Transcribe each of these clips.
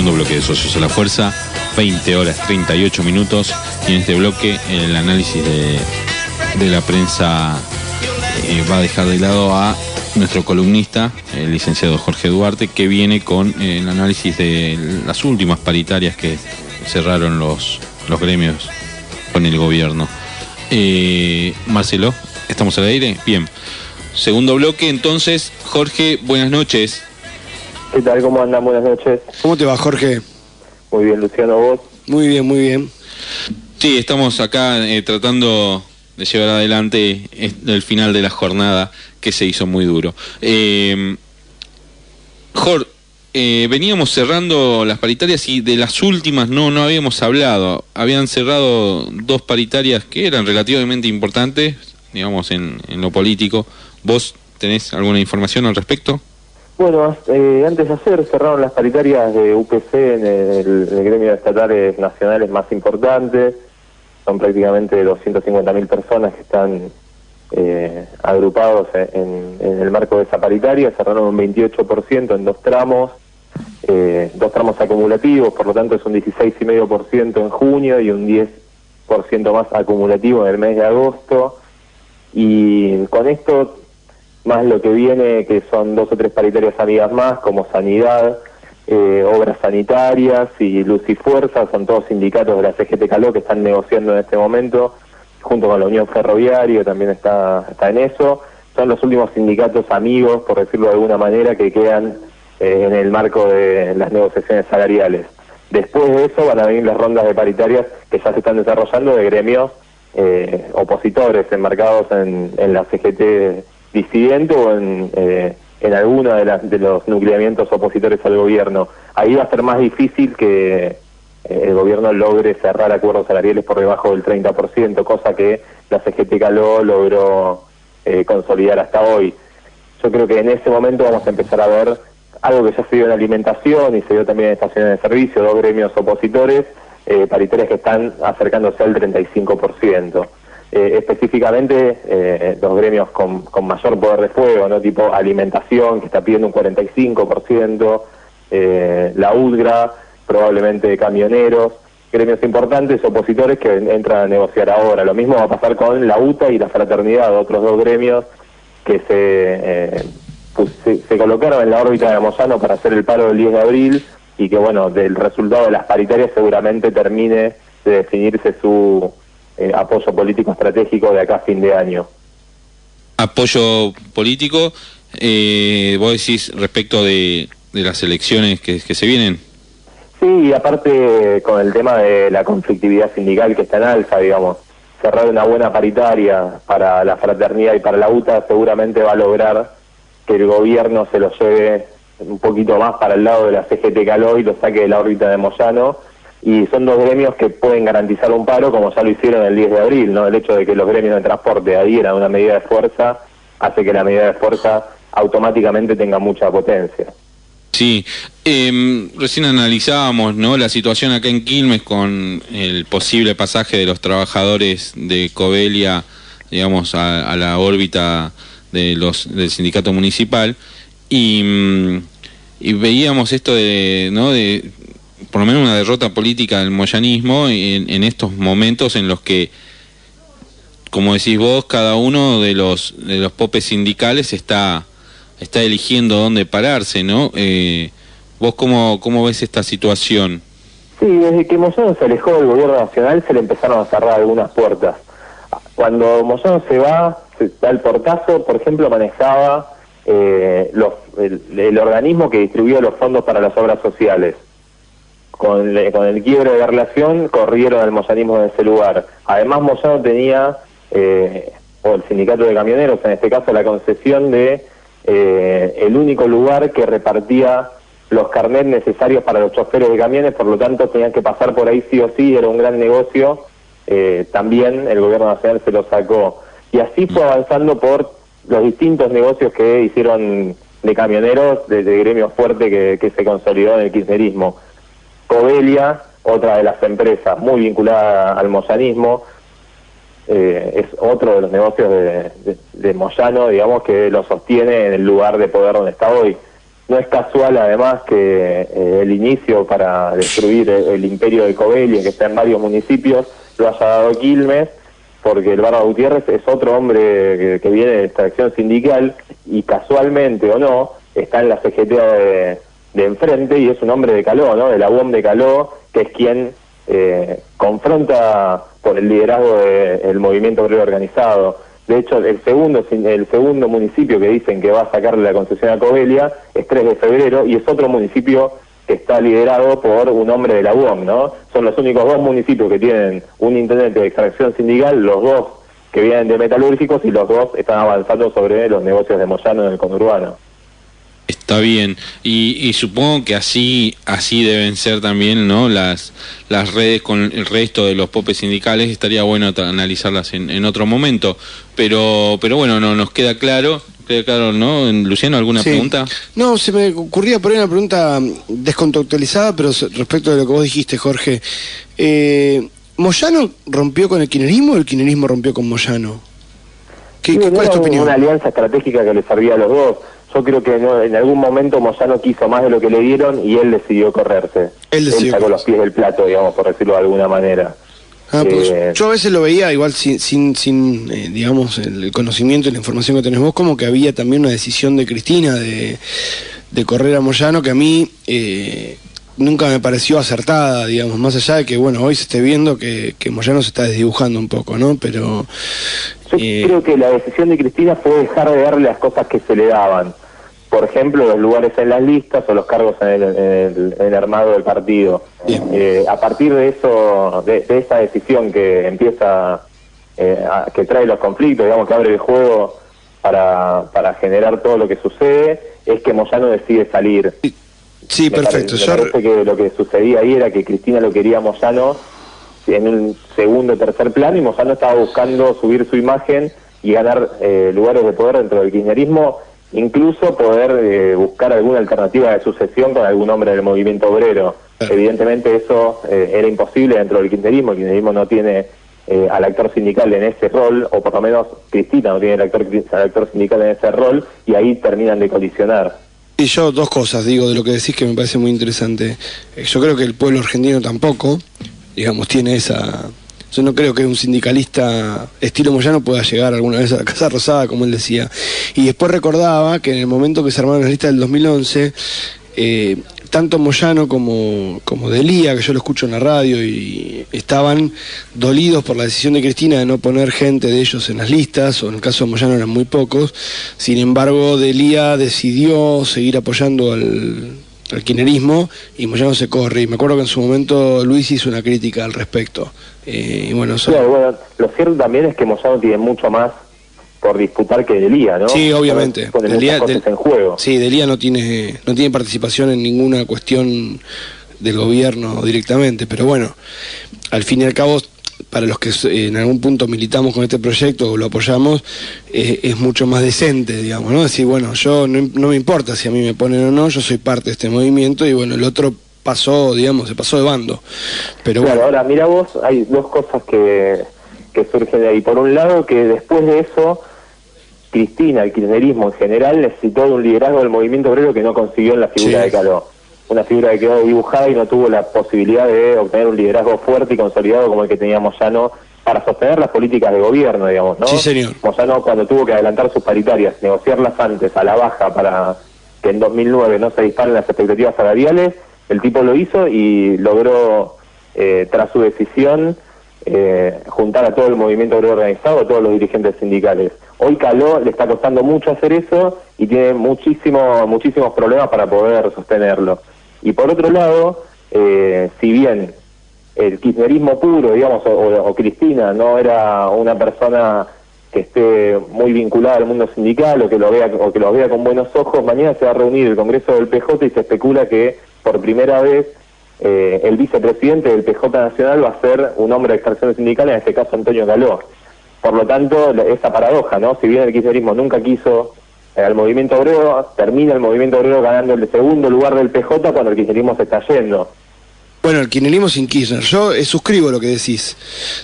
segundo bloque de Socios a la Fuerza, 20 horas 38 minutos, y en este bloque el análisis de la prensa va a dejar de lado a nuestro columnista, el licenciado Jorge Duarte, que viene con el análisis de las últimas paritarias que cerraron los gremios con el gobierno. Marcelo, ¿estamos al aire? Bien. Segundo bloque, entonces. Jorge, buenas noches. ¿Qué tal? ¿Cómo andan? Buenas noches. ¿Cómo te va, Jorge? Muy bien, Luciano, ¿vos? Muy bien, muy bien. Sí, estamos acá tratando de llevar adelante el final de la jornada, que se hizo muy duro. Jorge, veníamos cerrando las paritarias y de las últimas no habíamos hablado. Habían cerrado dos paritarias que eran relativamente importantes, digamos, en lo político. ¿Vos tenés alguna información al respecto? Bueno, antes de ayer cerraron las paritarias de UPC en el gremio de estatales nacionales más importantes. Son prácticamente 250.000 personas que están agrupados en el marco de esa paritaria. Cerraron un 28% en dos tramos acumulativos, por lo tanto es un 16,5% en junio y un 10% más acumulativo en el mes de agosto. Y con esto, más lo que viene, que son 2 o 3 paritarias amigas más, como Sanidad, Obras Sanitarias y Luz y Fuerza, son todos sindicatos de la CGT Caló que están negociando en este momento, junto con la Unión Ferroviaria, también está en eso. Son los últimos sindicatos amigos, por decirlo de alguna manera, que quedan en el marco de las negociaciones salariales. Después de eso van a venir las rondas de paritarias que ya se están desarrollando de gremios opositores enmarcados en la CGT disidente o en alguno de los nucleamientos opositores al gobierno. Ahí va a ser más difícil que el gobierno logre cerrar acuerdos salariales por debajo del 30%, cosa que la CGT Caló logró consolidar hasta hoy. Yo creo que en ese momento vamos a empezar a ver algo que ya se dio en alimentación y se dio también en estaciones de servicio, dos gremios opositores, paritarias que están acercándose al 35%. Específicamente los gremios con mayor poder de fuego, ¿no? Tipo alimentación, que está pidiendo un 45%, la UDGRA, probablemente camioneros, gremios importantes, opositores que entran a negociar ahora. Lo mismo va a pasar con la UTA y la Fraternidad, otros dos gremios que se colocaron en la órbita de Moyano para hacer el paro del 10 de abril y que, bueno, del resultado de las paritarias seguramente termine de definirse su apoyo político estratégico de acá a fin de año. Apoyo político, vos decís respecto de las elecciones que se vienen. Sí, y aparte con el tema de la conflictividad sindical que está en alza, digamos, cerrar una buena paritaria para la Fraternidad y para la UTA seguramente va a lograr que el gobierno se lo lleve un poquito más para el lado de la CGT Caló y lo saque de la órbita de Moyano. Y son dos gremios que pueden garantizar un paro, como ya lo hicieron el 10 de abril, ¿no? El hecho de que los gremios de transporte adhieran a una medida de fuerza hace que la medida de fuerza automáticamente tenga mucha potencia. Sí, recién analizábamos, ¿no?, la situación acá en Quilmes con el posible pasaje de los trabajadores de Covelia, digamos, a la órbita del sindicato municipal, y veíamos esto de por lo menos una derrota política del moyanismo en estos momentos en los que, como decís vos, cada uno de los popes sindicales está eligiendo dónde pararse, ¿no? ¿Vos cómo ves esta situación? Sí, desde que Moyano se alejó del gobierno nacional se le empezaron a cerrar algunas puertas. Cuando Moyano se da el portazo, por ejemplo, manejaba el organismo que distribuyó los fondos para las obras sociales. Con el quiebre de la relación, corrieron al moyanismo de ese lugar. Además, Moyano tenía, o el sindicato de camioneros, en este caso, la concesión de el único lugar que repartía los carnets necesarios para los choferes de camiones, por lo tanto tenían que pasar por ahí sí o sí, era un gran negocio. También el gobierno nacional se lo sacó. Y así fue avanzando por los distintos negocios que hicieron de camioneros, de gremio fuerte que se consolidó en el kirchnerismo. Covelia, otra de las empresas muy vinculada al moyanismo, es otro de los negocios de Moyano, digamos, que lo sostiene en el lugar de poder donde está hoy. No es casual, además, que el inicio para destruir el imperio de Covelia, que está en varios municipios, lo haya dado Quilmes, porque el Barba Gutiérrez es otro hombre que viene de extracción sindical y casualmente o no, está en la CGT de enfrente y es un hombre de Caló, ¿no? De la UOM de Caló, que es quien confronta por el liderazgo del movimiento obrero organizado. De hecho, el segundo municipio que dicen que va a sacarle la concesión a Covelia es 3 de febrero y es otro municipio que está liderado por un hombre de la UOM, ¿no? Son los únicos 2 municipios que tienen un intendente de extracción sindical, los 2 que vienen de metalúrgicos y los 2 están avanzando sobre los negocios de Moyano en el conurbano. Está bien, y supongo que así deben ser también, ¿no? Las redes con el resto de los popes sindicales. Estaría bueno analizarlas en otro momento, pero bueno, no nos queda claro, ¿no? Luciano, ¿alguna pregunta? No, se me ocurría por ahí una pregunta descontextualizada, pero respecto de lo que vos dijiste, Jorge. ¿Moyano rompió con el kirchnerismo o el kirchnerismo rompió con Moyano? ¿Cuál es tu opinión? Una alianza estratégica que le servía a los dos. Yo creo que en algún momento Moyano quiso más de lo que le dieron y él decidió correrse. Él sacó los pies del plato, digamos, por decirlo de alguna manera. Pues yo a veces lo veía igual sin digamos, el conocimiento y la información que tenés vos, como que había también una decisión de Cristina de correr a Moyano que a mí nunca me pareció acertada, digamos, más allá de que, bueno, hoy se esté viendo que Moyano se está desdibujando un poco, ¿no? Pero yo creo que la decisión de Cristina fue dejar de darle las cosas que se le daban. Por ejemplo, los lugares en las listas o los cargos en el armado del partido. A partir de eso, de esa decisión que empieza, que trae los conflictos, digamos, que abre el juego para generar todo lo que sucede, es que Moyano decide salir. Sí, perfecto. Me parece que lo que sucedía ahí era que Cristina lo quería a Moyano en un segundo o tercer plano y Moyano estaba buscando subir su imagen y ganar lugares de poder dentro del kirchnerismo, incluso poder buscar alguna alternativa de sucesión con algún hombre del movimiento obrero. Evidentemente eso era imposible dentro del kirchnerismo. El kirchnerismo no tiene al actor sindical en ese rol, o por lo menos Cristina no tiene al actor sindical en ese rol, y ahí terminan de colisionar. Y yo 2 cosas digo de lo que decís que me parece muy interesante. Yo creo que el pueblo argentino tampoco, digamos, tiene esa... Yo no creo que un sindicalista estilo Moyano pueda llegar alguna vez a la Casa Rosada, como él decía. Y después recordaba que en el momento que se armaron las listas del 2011, tanto Moyano como Delía, que yo lo escucho en la radio, y estaban dolidos por la decisión de Cristina de no poner gente de ellos en las listas, o en el caso de Moyano eran muy pocos. Sin embargo, Delía decidió seguir apoyando al kirchnerismo y Moyano se corre. Y me acuerdo que en su momento Luis hizo una crítica al respecto. Y bueno, eso... bueno, lo cierto también es que Moyano tiene mucho más por disputar que Delía, ¿no? Sí, obviamente. Pone muchas cosas en juego. Sí, Delía no tiene participación en ninguna cuestión del gobierno directamente, pero bueno, al fin y al cabo, para los que en algún punto militamos con este proyecto o lo apoyamos, es mucho más decente, digamos, ¿no? Decir, bueno, yo no me importa si a mí me ponen o no, yo soy parte de este movimiento y bueno, el otro pasó, digamos, se pasó de bando. Pero claro, bueno. Ahora, mira vos, hay 2 cosas que surgen de ahí. Por un lado, que después de eso, Cristina, el kirchnerismo en general, necesitó de un liderazgo del movimiento obrero que no consiguió en la figura de Caló. Una figura que quedó dibujada y no tuvo la posibilidad de obtener un liderazgo fuerte y consolidado como el que tenía Moyano para sostener las políticas de gobierno, digamos, ¿no? Sí, señor. Moyano, cuando tuvo que adelantar sus paritarias, negociarlas antes a la baja para que en 2009 no se disparen las expectativas salariales, el tipo lo hizo y logró, tras su decisión, juntar a todo el movimiento obrero organizado, a todos los dirigentes sindicales. Hoy Caló le está costando mucho hacer eso y tiene muchísimos problemas para poder sostenerlo. Y por otro lado, si bien el kirchnerismo puro, digamos, o Cristina no era una persona que esté muy vinculada al mundo sindical o que los vea con buenos ojos, mañana se va a reunir el Congreso del PJ y se especula que por primera vez el vicepresidente del PJ Nacional va a ser un hombre de extracción sindical, en este caso Antonio Caló. Por lo tanto, esa paradoja, ¿no? Si bien el kirchnerismo nunca quiso al movimiento obrero, termina el movimiento obrero ganando el segundo lugar del PJ cuando el kirchnerismo se está yendo. Bueno, el kirchnerismo sin Kirchner. Yo suscribo lo que decís.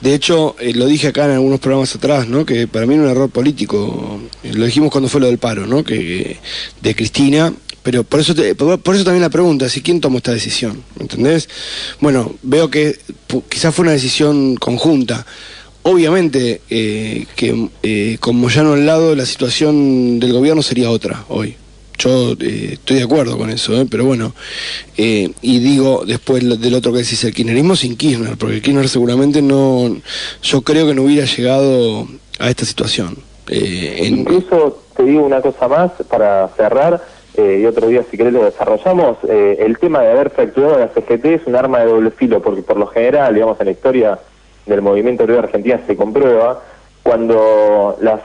De hecho, lo dije acá en algunos programas atrás, ¿no? Que para mí era un error político. Lo dijimos cuando fue lo del paro, ¿no? Que de Cristina, pero por eso también la pregunta, si quién tomó esta decisión, ¿me entendés? Bueno, veo que quizás fue una decisión conjunta. Obviamente con Moyano al lado la situación del gobierno sería otra hoy. Yo estoy de acuerdo con eso, pero bueno, y digo después del otro que decís, el kirchnerismo sin Kirchner, porque el Kirchner seguramente no, yo creo que no hubiera llegado a esta situación. Incluso te digo una cosa más para cerrar, y otro día si querés lo desarrollamos, el tema de haber fracturado la CGT es un arma de doble filo, porque por lo general, digamos, en la historia del movimiento obrero argentino se comprueba, cuando las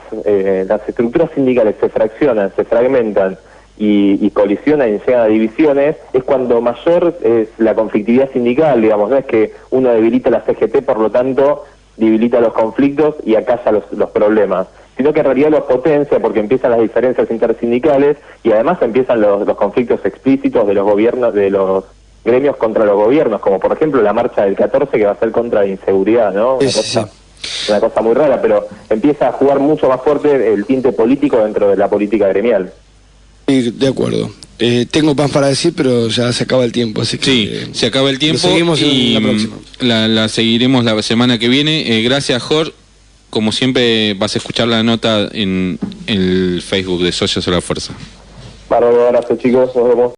estructuras sindicales se fraccionan, se fragmentan y colisionan y llegan a divisiones, es cuando mayor es la conflictividad sindical, digamos, no es que uno debilita la CGT, por lo tanto debilita los conflictos y acalla los problemas, sino que en realidad los potencia porque empiezan las diferencias intersindicales y además empiezan los conflictos explícitos de los gobiernos, de los gremios contra los gobiernos, como por ejemplo la marcha del 14 que va a ser contra la inseguridad, ¿no? Una cosa muy rara, pero empieza a jugar mucho más fuerte el tinte político dentro de la política gremial. Sí, de acuerdo. Tengo más para decir, pero ya se acaba el tiempo, así que... Sí, se acaba el tiempo seguimos y en la próxima. La seguiremos la semana que viene. Gracias, Jorge. Como siempre, vas a escuchar la nota en el Facebook de Socios a la Fuerza. Bárbaro, abrazo chicos, nos vemos.